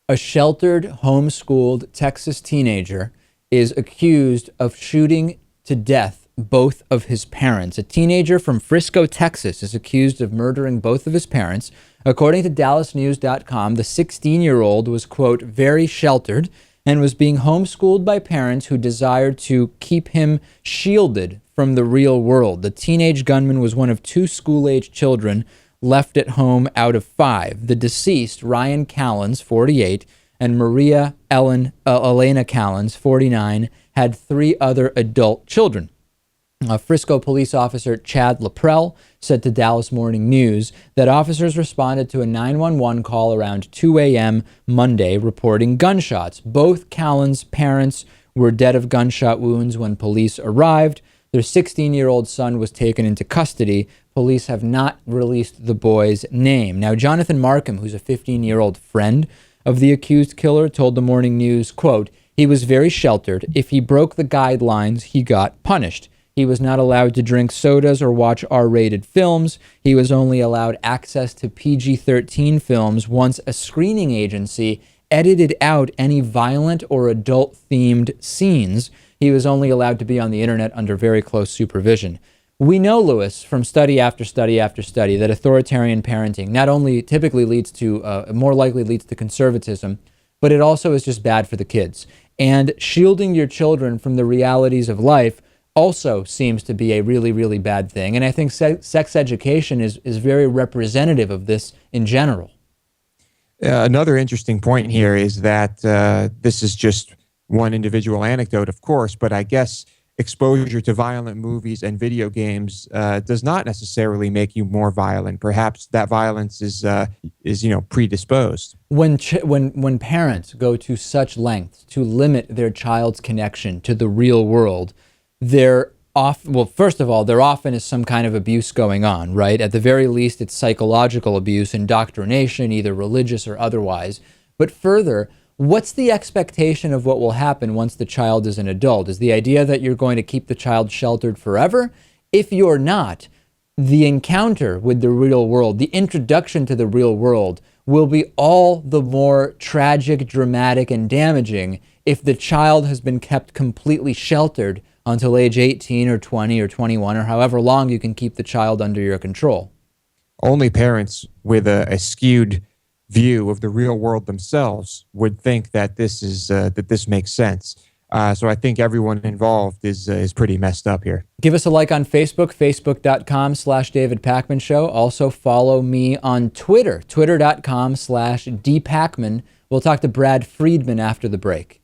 A sheltered, homeschooled Texas teenager is accused of shooting to death both of his parents. A teenager from Frisco, Texas is accused of murdering both of his parents. According to DallasNews.com, the 16-year-old was, quote, very sheltered and was being homeschooled by parents who desired to keep him shielded from the real world. The teenage gunman was one of two school-age children left at home out of five. The deceased, Ryan Callens, 48, and Maria Elena Callens, 49, had three other adult children. Frisco police officer Chad Laprelle said to Dallas Morning News that officers responded to a 911 call around 2 a.m. Monday reporting gunshots. Both Callens' parents were dead of gunshot wounds when police arrived. Their 16-year-old son was taken into custody. Police have not released the boy's name. Now, Jonathan Markham, who's a 15-year-old friend of the accused killer, told the Morning News, quote, he was very sheltered. If he broke the guidelines, he got punished. He was not allowed to drink sodas or watch R-rated films. He was only allowed access to PG-13 films once a screening agency edited out any violent or adult-themed scenes. He was only allowed to be on the internet under very close supervision. We know, Lewis, from study after study after study, that authoritarian parenting not only typically leads to, more likely leads to conservatism, but it also is just bad for the kids. And shielding your children from the realities of life also seems to be a really, really bad thing. And I think sex education is very representative of this in general. Another interesting point here is that this is just one individual anecdote, of course, but I guess exposure to violent movies and video games does not necessarily make you more violent. Perhaps that violence is predisposed. When parents go to such lengths to limit their child's connection to the real world, first of all, there often is some kind of abuse going on, right? At the very least, it's psychological abuse, indoctrination, either religious or otherwise. But further, what's the expectation of what will happen once the child is an adult? Is the idea that you're going to keep the child sheltered forever? If you're not, the encounter with the real world, the introduction to the real world, will be all the more tragic, dramatic, and damaging if the child has been kept completely sheltered until age 18 or 20 or 21 or however long you can keep the child under your control. Only parents with a skewed view of the real world themselves would think that this makes sense. So I think everyone involved is pretty messed up here. Give us a like on Facebook, facebook.com/David Pakman Show. Also follow me on Twitter, twitter.com/DPakman. We'll talk to Brad Friedman after the break.